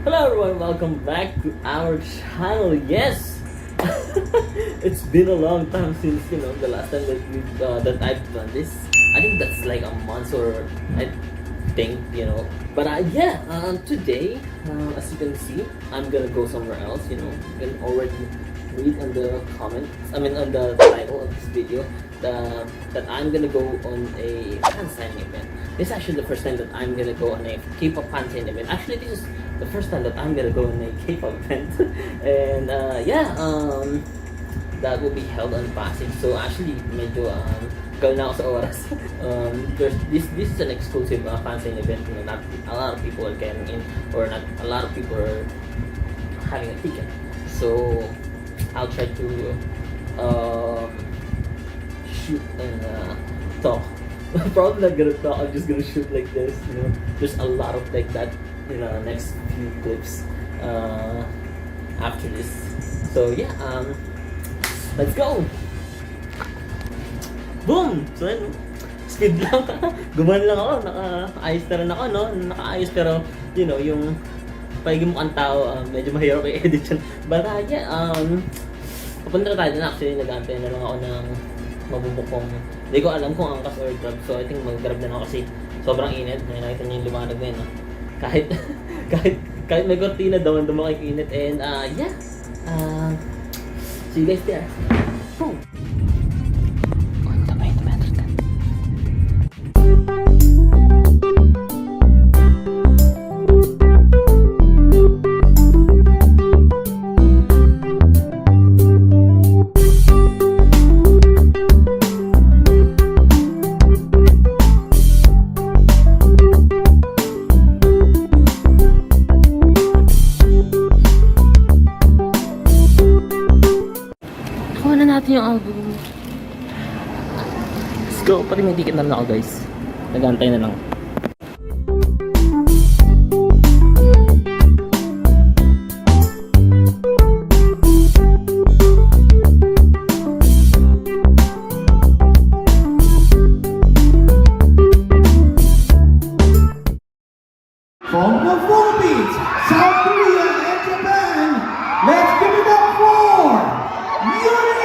Hello everyone, welcome back to our channel. Yes, it's been a long time since the last time that I've done this. I think that's like a month or I think But today, as you can see, I'm gonna go somewhere else. You can already read on the comments. I mean on the title of this video that I'm gonna go on a fan signing event. This is actually the first time that I'm gonna go on a K-pop fan signing event. Actually, this is the first time that I'm gonna go on a K-pop event, and that will be held on Pasig. So actually, medyo gawin na ako sa oras. This is an exclusive fan signing event. Not a lot of people are getting in, or not a lot of people are having a ticket. So I'll try to shoot and talk. Probably not gonna talk. I'm just gonna shoot like this. There's a lot of like that next few clips after this. So yeah, let's go. Boom! So yun, speed lang. Guman lang ako. Naka-ayos na rin ako, no? Naka-ayos pero yung paligid mo ang tao, medyo mahirap i-edit yan. But papunta na tayo na. Actually, nag-aantay na lang ako ng mabubukong. Hindi ko alam kung angkas or grab. So I think mag-grab na ako kasi sobrang init. Nakita niyo yung liwanag na yun, no? Kahit may kortina, dawan-dawan init. And see you guys there. Boom! Natin yung album. Let's go. Pati may ticket na lang ako, guys. Nag-aantay na lang. From the Philippines, South Korea, and Japan, let's give it up for Unity!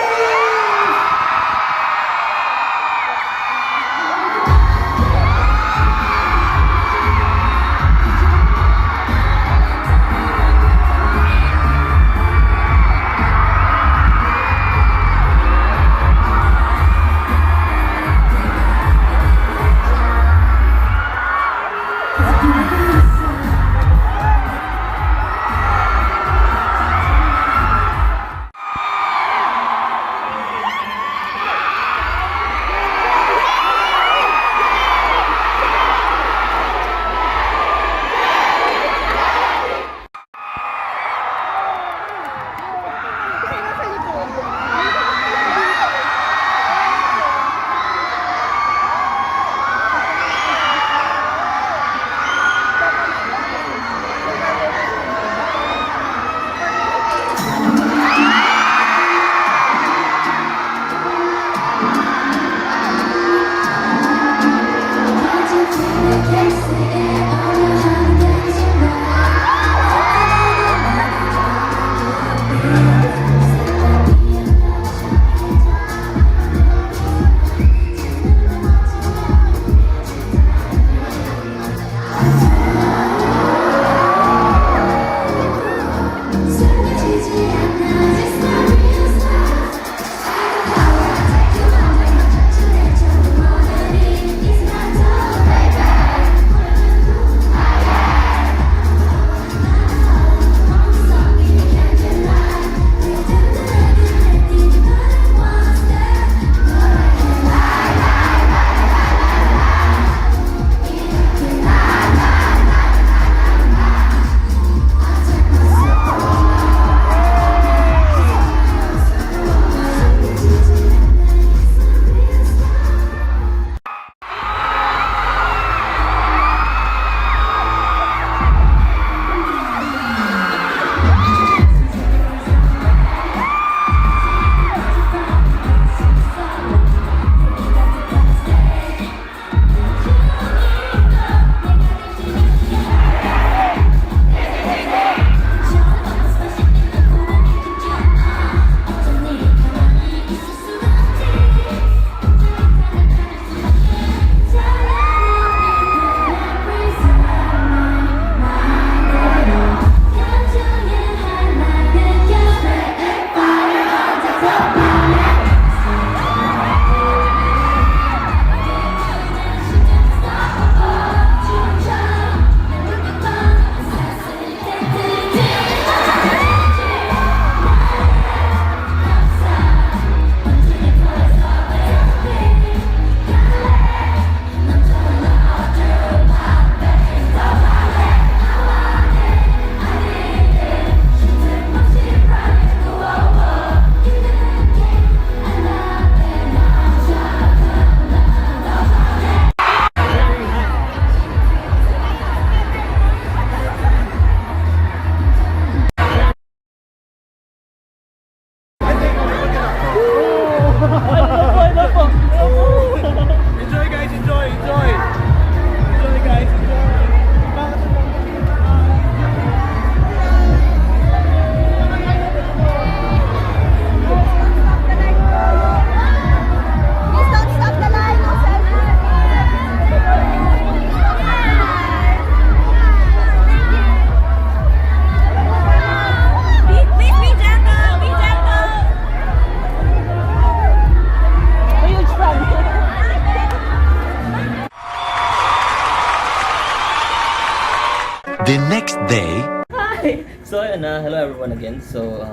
The next day, Hi! So ayun na, hello everyone again. So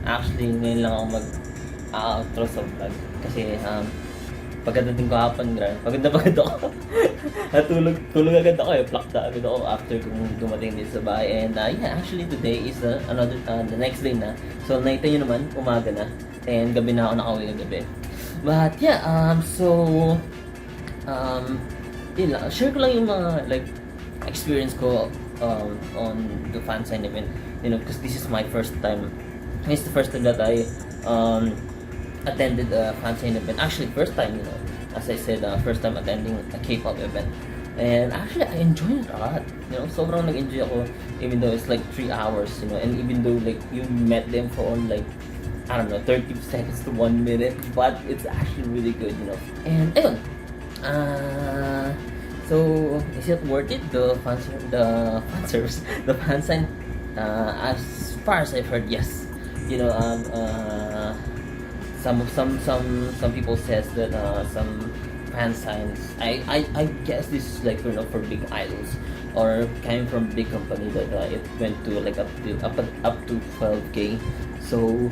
actually ngayon lang ako mag-outro sa vlog. Kasi pagdating ko hapon, pagod ako. Tulog agad ako eh. Plakta agad ako after kung dumating din sa bahay. And yeah, actually today is the next day na. So nakita nyo naman, umaga na. And gabi na ako nakauwi ng gabi. But yeah, yun lang. Share ko lang yung mga like experience ko on the fan sign event, you know, because this is my first time. It's the first time that I attended a fan sign event. Actually, first time, you know, as I said, first time attending a K-pop event. And actually, I enjoyed it a lot. You know, sobrang nag-enjoy ako, even though it's like 3 hours, you know, and even though like you met them for only like, I don't know, 30 seconds to 1 minute, but it's actually really good, you know. And ayun, so is it worth it, the fan service, the fan sign? As far as I've heard, yes. You know, some people says that some fan signs. I guess this is like, you know, for big idols or came from big company that it went to like up to 12K. So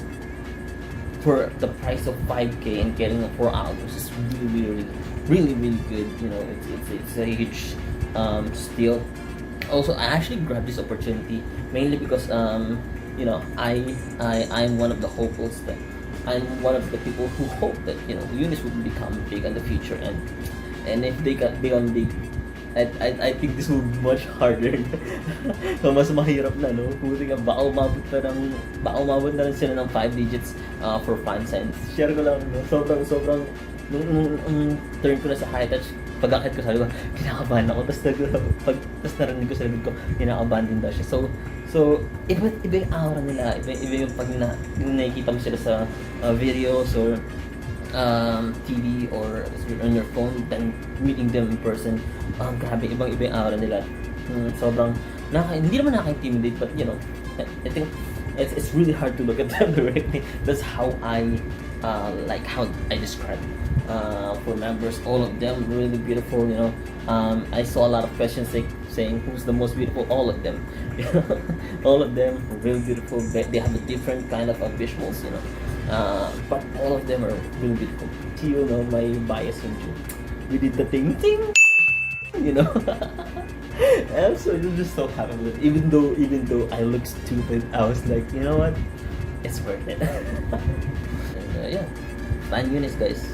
for the price of 5K and getting 4 hours is really good. You know, it's a huge steal. Also, I actually grabbed this opportunity mainly because you know, I'm one of the hopefuls that I'm one of the people who hope that, you know, Unis would become big in the future, and if they become big, I think this will be much harder. So mas mahirap na, no? Puti nga, baka umabot na rin sila ng 5 digits for fan signs. Share ko lang, no? Sobrang nung turn ko na sa high touch, pag-akit ko, sabi ko, kinakabahan ako. Tapos narinig ko sa libid ko, kinakabahan din daw siya. So iba yung aura nila, iba yung pag nakikita mo sila sa videos or TV or on your phone, then meeting them in person, grabe, iba yung aura nila. Sobrang, hindi naman nakaka-intimidate, but you know, I think it's really hard to look at them directly. That's how I like how I describe for members. All of them really beautiful, you know. I saw a lot of questions saying who's the most beautiful. All of them, all of them really beautiful. They have a different kind of visuals, you know. But all of them are really beautiful. You know, my bias into we did the thing, you know. And so you're just so happy with it. Even though I look stupid, I was like, you know what, it's worth it. And yeah, fan Unis, guys.